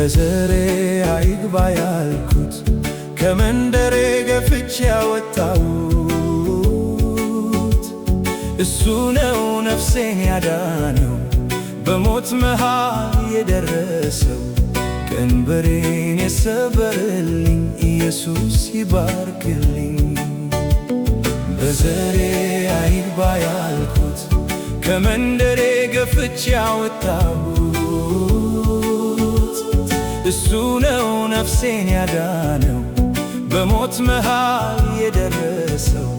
በዘሬ አይግባ ያልኩት ከመንደሬ ገፍቼ ያወጣሁት እሱ ነው ነፍሴን ያዳነው በሞት መሃል የደረሰው ቀንበሬን የሰበረልኝ ኢየሱስ ይባርክልኝ። በዘሬ አይግባ ያልኩት ከመንደሬ ገፍቼ ያወጣሁት እሱ ነው ነፍሴን ያዳነው በሞት መሃል የደረሰው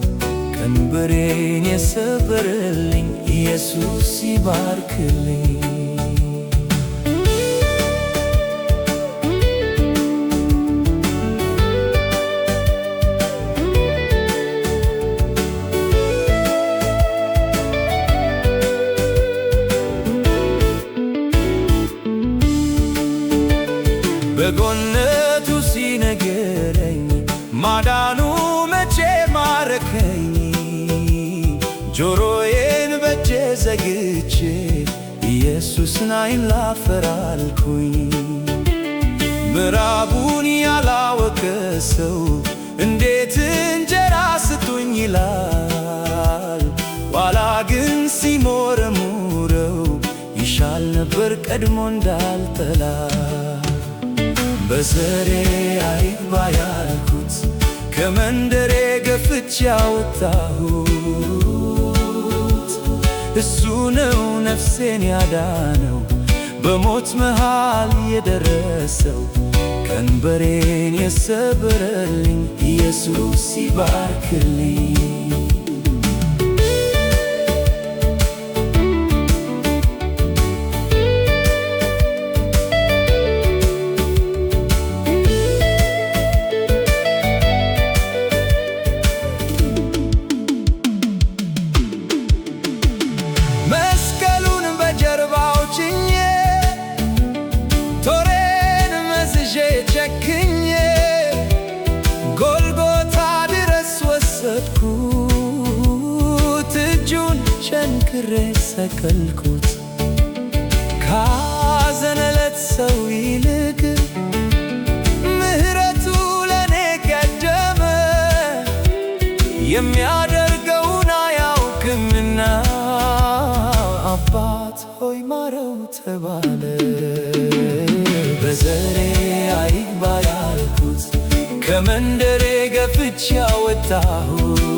ቀንበሬን የሰበረልኝ ኢየሱስ ይባርክልኝ። በጎነቱ ሲነገረኝ ማዳኑ መቼ ማረከኝ። ጆሮዬን በእጄ ዘግቼ ኢየሱስን አይን ላፈር አልኩኝ። ምዕራቡን ያላወቀ ሰው እንዴት እንጀራ ስጡኝ ይላል። ኋላ ግን ሲሞረሙረው ይሻል ነበር ቀድሞ እንዳልጠላ። በዘሬ አይግባ ያልኩት ከመንደሬ ገፍቼ ያወጣሁት እሱ ነው ነፍሴን ያዳነው በሞት መሃል የደረሰው ቀንበሬን የሰበረልኝ ኢየሱስ ይባርክልኝ። ጎልጎታ ድረስ ወሰድኩት እጁን ቸንክሬ ሰቀልኩት። ካዘነለት ሰው ይልቅ ምሕረቱ ለኔ ቀደመ። የሚያደርገውን አያውቅምና አባት ሆይ ማረው ተባለ። በዘሬ አይግባ ያልኩት ከመንደሬ ገፍቼ ያወጣሁት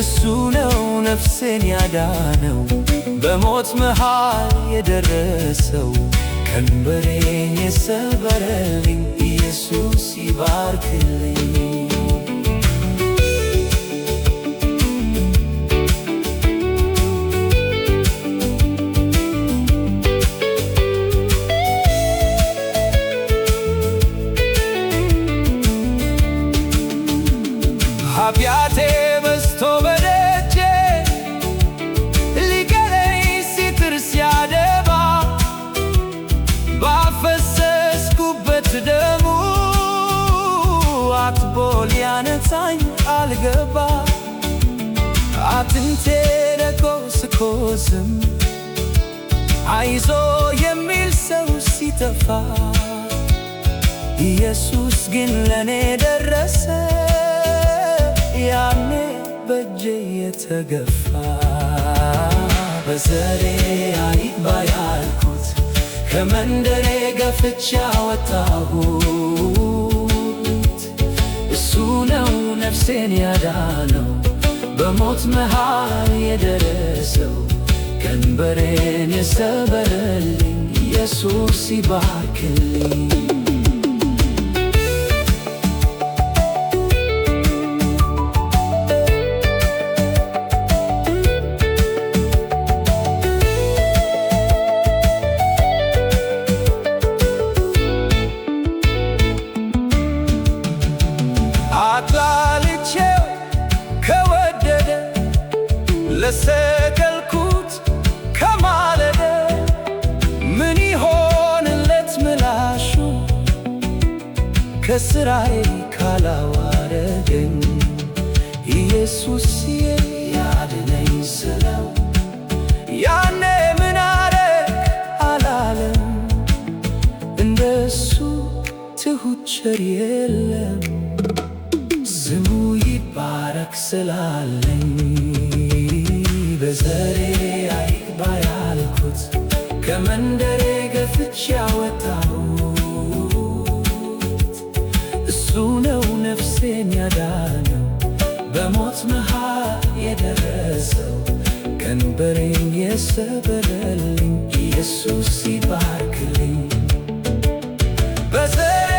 እሱ ነው ነፍሴን ያዳነው በሞት መሃል የደረሰው ቀንበሬን የሰበረልኝ ኢየሱስ ይባርክልኝ። ኃጢአቴ በዝቶ በደጄ ሊገለኝ ሲጥር ሲያደባ ባፈሰስኩበት ደሙ አጥቦ ሊያነጻኝ አልገባ። አጥንቴ ደቆ ስኮስም አይዞ የሚል ሰው ሲተፋ ኢየሱስ ግን ለኔ ደረሰ። ያኔ በእጄ የተገፋ በዘሬ አይግባ ያልኩት ከመንደሬ ገፍቼ ያወጣሁት እሱ ነው ነፍሴን ያዳነው በሞት መሃል የደረሰው ቀንበሬን የሰበረልኝ ኢየሱስ ይባርክልኝ። አጥላልቼው ከወደደ ለሰቀልኩት ከማለደ ምን ይሆንለት ምላሹ ከስራዬ ካላዋረደኝ ኢየሱስ ያድነኝ ስለው ያኔ ምን አረግ አላለም። ቸር የለም። ስሙ ይባረክ ስላለኝ በዘሬ አይግባ ያልኩት ከመንደሬ ገፍቼ ያወጣሁት እሱ ነው ነፍሴን ያዳነው በሞት መሃል የደረሰው ቀንበሬን የሰበረልኝ ኢየሱስ ይባርክልኝ። በዘሬ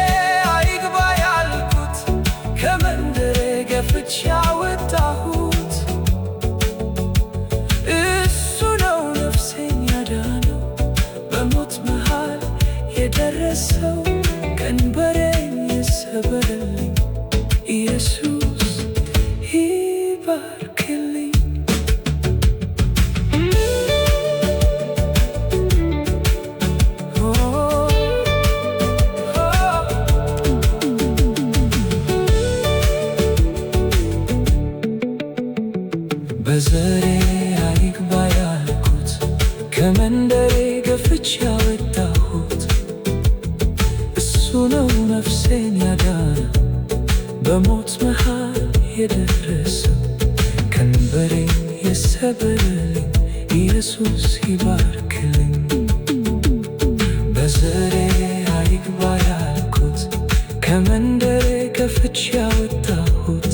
አይግባ ያልኩት ከመንደሬ ገፍቼ ያወጣሁት እሱ ነው ነፍሴን ያዳነው በሞት መሃል የደረሰው ቀንበሬን የሰበረልኝ ኢየሱስ ይባርክልኝ። በዘሬ አይግባ ያልኩት ከመንደሬ ገፍቼ ያወጣሁት እሱ ነው ነፍሴን ያዳነው በሞት መሃል የደረሰው ቀንበሬን የሰበረልኝ ኢየሱስ ይባርክልኝ። በዘሬ አይግባ ያልኩት ከመንደሬ ገፍቼ ያወጣሁት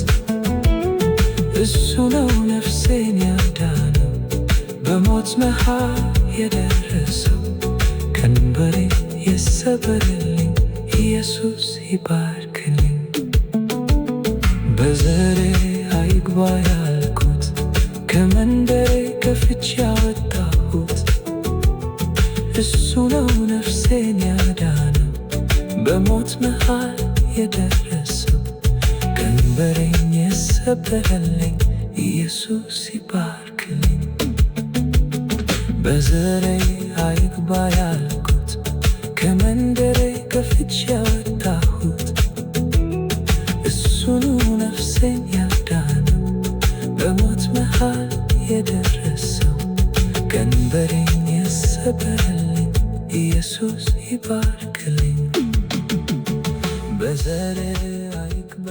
እሱ ነው ነፍሴን ያዳነው በሞት መሃል የደረሰው ቀንበሬን የሰበረልኝ ኢየሱስ ይባርክልኝ። በዘሬ አይግባ ያልኩት ከመንደሬ ገፍቼ ያወጣሁት እሱ ነው ነፍሴን ያዳነው በሞት መሃል የደረሰው ቀንበሬን የሰበረልኝ ኢየሱስ ይባርክልኝ። በዘሬ አይግባ ያልኩት ከመንደሬ ገፍቼ ያወጣሁት እሱ ነው ነፍሴን ያዳነው በሞት መሃል የደረሰው ቀንበሬን የሰበረልኝ ኢየሱስ ይባርክልኝ። በዘሬ አይግባ